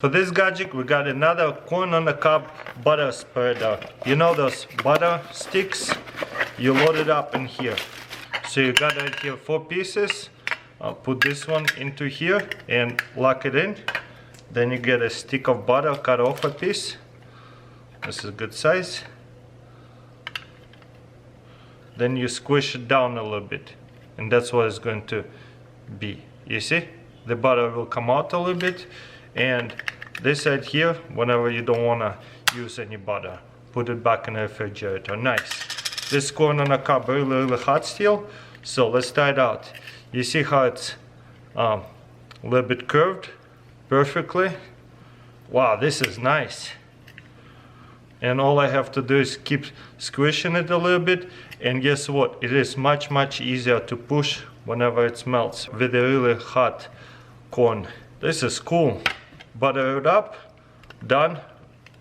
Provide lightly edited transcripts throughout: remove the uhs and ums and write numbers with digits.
For this gadget, we got another corn on the cob butter spreader. You know those butter sticks? You load it up in here. So you got right here 4 pieces. I'll put this one into here and lock it in. Then you get a stick of butter, cut off a piece. This is a good size. Then you squish it down a little bit. And that's what it's going to be. You see? The butter will come out a little bit. And this side here, whenever you don't want to use any butter, put it back in the refrigerator. Nice. This corn on the cob really hot still. So let's try it out. You see how it's a little bit curved perfectly. Wow, this is nice. And all I have to do is keep squishing it a little bit. And guess what? It is much easier to push whenever it melts with a really hot corn. This is cool. Butter it up, done.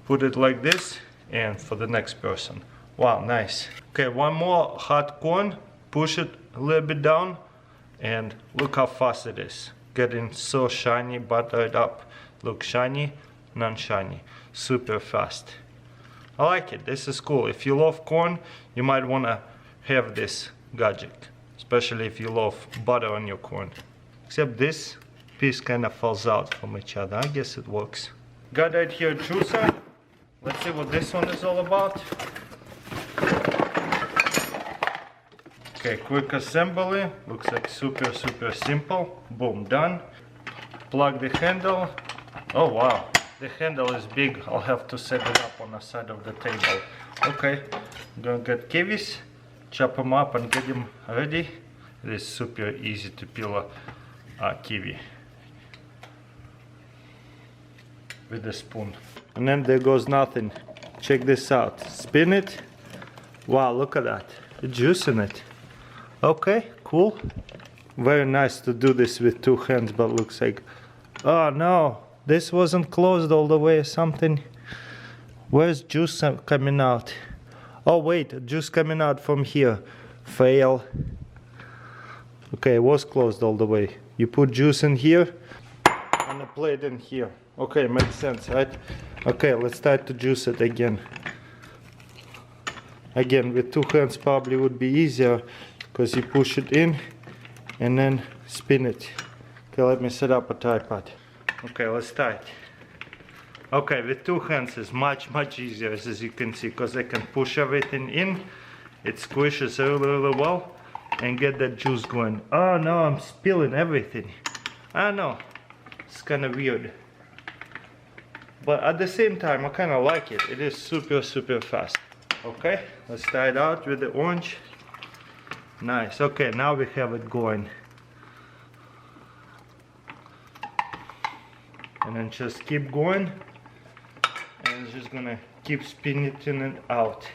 Put it like this, and for the next person. Wow, nice. Okay, one more hot corn. Push it a little bit down, and look how fast it is. Getting so shiny, butter it up. Look shiny, non-shiny. Super fast. I like it. This is cool. If you love corn, you might want to have this gadget, especially if you love butter on your corn. Except this piece kind of falls out from each other. I guess it works. Got right here a juicer. Let's see what this one is all about. Okay, quick assembly. Looks like super simple. Boom, done. Plug the handle. Oh wow, the handle is big. I'll have to set it up on the side of the table. Okay, I'm gonna get kiwis, chop them up and get them ready. It is super easy to peel a kiwi with a spoon. And then there goes nothing. Check this out. Spin it. Wow, look at that. The juice in it. Okay, cool. Very nice to do this with 2 hands, but looks like, oh no, this wasn't closed all the way or something. Where's juice coming out? Oh wait, juice coming out from here. Fail. Okay, it was closed all the way. You put juice in here and a plate in here. Okay, makes sense, right? Okay, let's try to juice it again. Again, with 2 hands probably would be easier because you push it in and then spin it. Okay, let me set up a tripod. Okay, let's try it. Okay, with 2 hands is much easier, as you can see, because I can push everything in. It squishes really well and get that juice going. Oh no, I'm spilling everything. I know, it's kind of weird. But at the same time, I kind of like it. It is super fast. Okay, let's try it out with the orange. Nice. Okay, now we have it going. And then just keep going. And it's just gonna keep spinning it in and out.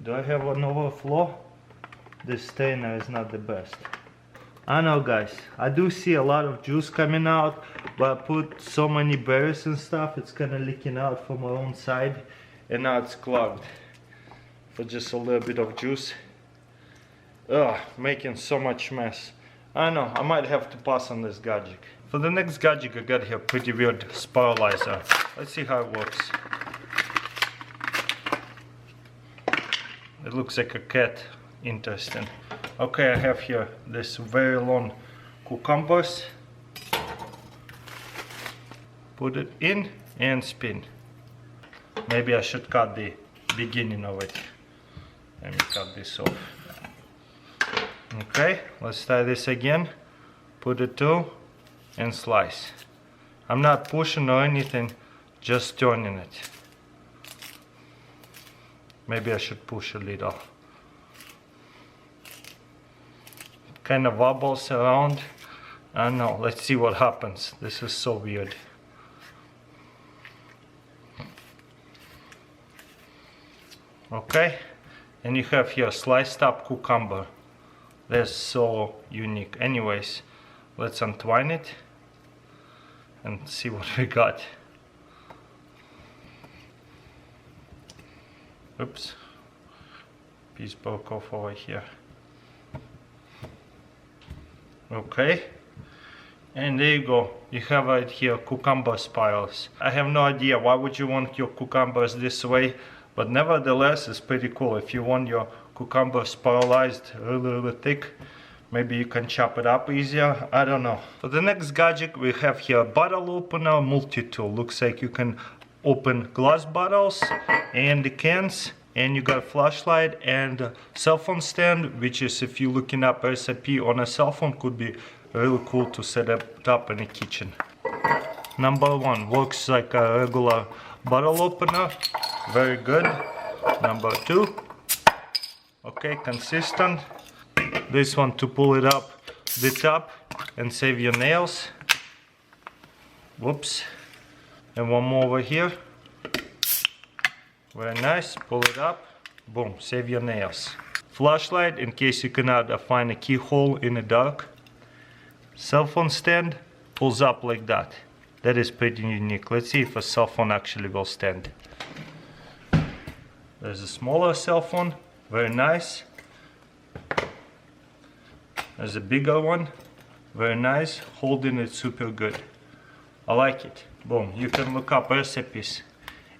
Do I have an overflow? This strainer is not the best. I know guys, I do see a lot of juice coming out, but I put so many berries and stuff, it's kind of leaking out from my own side, and now it's clogged for just a little bit of juice. Ugh, making so much mess. I know, I might have to pass on this gadget. For the next gadget, I got here a pretty weird spiralizer. Let's see how it works. It looks like a cat. Interesting. Okay, I have here this very long cucumbers. Put it in and spin. Maybe I should cut the beginning of it. Let me cut this off. Okay, let's try this again. Put it through and slice. I'm not pushing or anything, just turning it. Maybe I should push a little. Kind of wobbles around. I don't know, let's see what happens. This is so weird. Okay, and you have here sliced up cucumber. That's so unique. Anyways, let's untwine it and see what we got. Oops, piece broke off over here. Okay, and there you go. You have right here cucumber spirals. I have no idea why would you want your cucumbers this way, but nevertheless it's pretty cool. If you want your cucumber spiralized really thick, maybe you can chop it up easier, I don't know. For the next gadget we have here bottle opener multi-tool. Looks like you can open glass bottles and the cans, and you got a flashlight and a cell phone stand, which is, if you're looking up recipe on a cell phone, could be really cool to set it up in the kitchen. Number one, works like a regular bottle opener, very good. Number two, okay, consistent. This one to pull it up the top and save your nails. Whoops. And one more over here. Very nice, pull it up, boom, save your nails. Flashlight in case you cannot find a keyhole in the dark. Cell phone stand pulls up like that. That is pretty unique. Let's see if a cell phone actually will stand. There's a smaller cell phone, very nice. There's a bigger one, very nice, holding it super good. I like it. Boom, you can look up recipes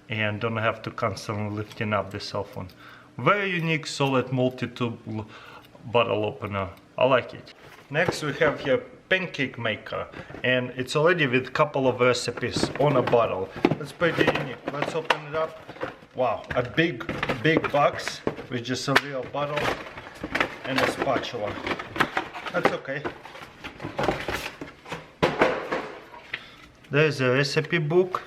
and don't have to constantly lifting up the cell phone. Very unique, solid multi-tool bottle opener. I like it. Next we have here Pancake Maker, and it's already with a couple of recipes on a bottle. It's pretty unique. Let's open it up. Wow, a big box with just a real bottle and a spatula. That's okay. There's a recipe book.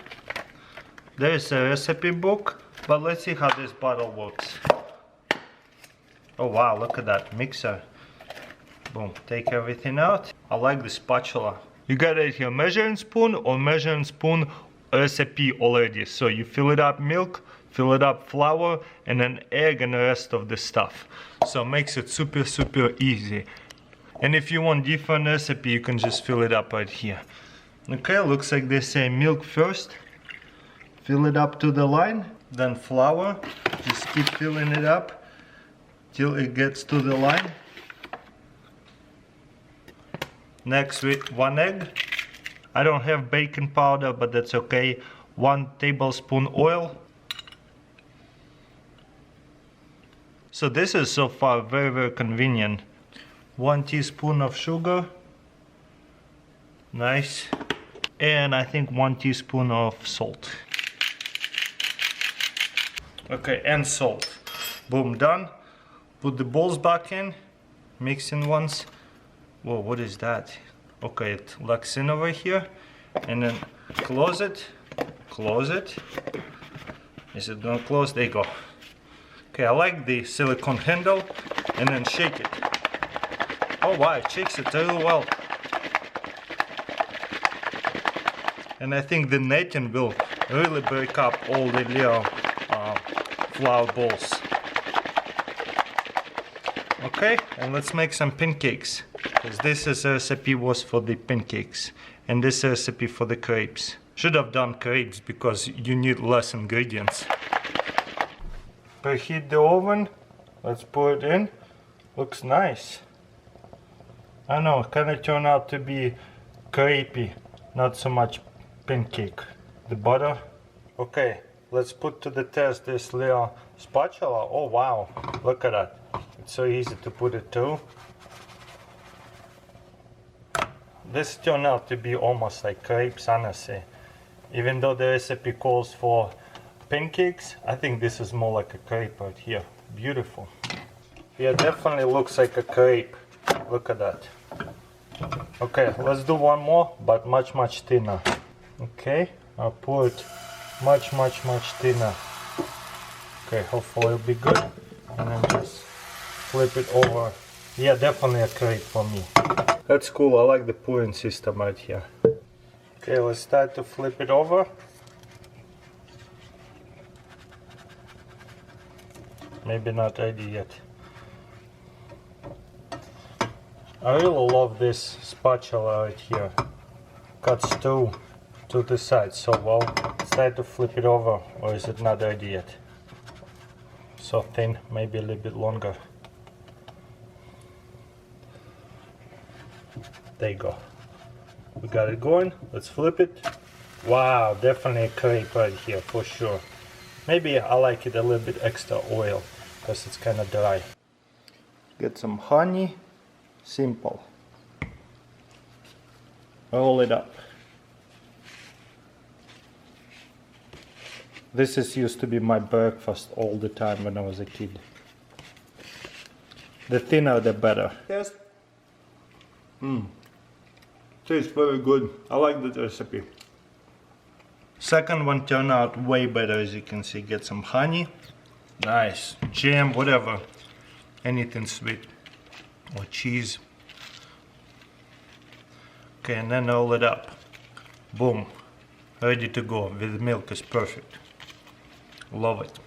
There's a recipe book, but let's see how this bottle works. Oh wow, look at that mixer. Boom, take everything out. I like the spatula. You got it here, measuring spoon or measuring spoon recipe already. So you fill it up milk, fill it up flour, and then egg and the rest of the stuff. So it makes it super easy. And if you want different recipe, you can just fill it up right here. Okay, looks like they say milk first. Fill it up to the line, then flour. Just keep filling it up till it gets to the line. Next with 1 egg. I don't have baking powder, but that's okay. 1 tablespoon oil. So this is so far very convenient. 1 teaspoon of sugar. Nice. And I think 1 teaspoon of salt. Okay, and salt. Boom, done. Put the balls back in. Mix in once. Whoa, what is that? Okay, it locks in over here. And then close it. Close it. Is it gonna close? There you go. Okay, I like the silicone handle. And then shake it. Oh wow, it shakes it really well. And I think the netting will really break up all the little flour balls. Okay, and let's make some pancakes. Because this is a recipe was for the pancakes. And this recipe for the crepes. Should have done crepes because you need less ingredients. Preheat the oven. Let's put it in. Looks nice. I know, it kind of turned out to be crepey, not so much pancake. The butter. Okay, let's put to the test this little spatula. Oh wow, look at that. It's so easy to put it to. This turned out to be almost like crepes, honestly. Even though the recipe calls for pancakes, I think this is more like a crepe right here. Beautiful. Yeah, definitely looks like a crepe. Look at that. Okay, let's do one more, but much thinner. Okay, I'll put much thinner. Okay, hopefully it'll be good. And then just flip it over. Yeah, definitely a crepe for me. That's cool, I like the pouring system right here. Okay, let's start to flip it over. Maybe not ready yet. I really love this spatula right here. Cuts to the side so well. It's time to flip it over, or is it not ready yet? so thin, maybe a little bit longer. There you go. We got it going. Let's flip it. Wow, definitely a crepe right here for sure. Maybe I like it a little bit extra oil because it's kind of dry. Get some honey. Simple. Roll it up. This used to be my breakfast all the time when I was a kid. The thinner the better. Yes. Tastes very good. I like that recipe. Second one turned out way better, as you can see. Get some honey. Nice. Jam, whatever. Anything sweet. Or cheese. Okay, and then roll it up. Boom. Ready to go. With milk is perfect. Love it.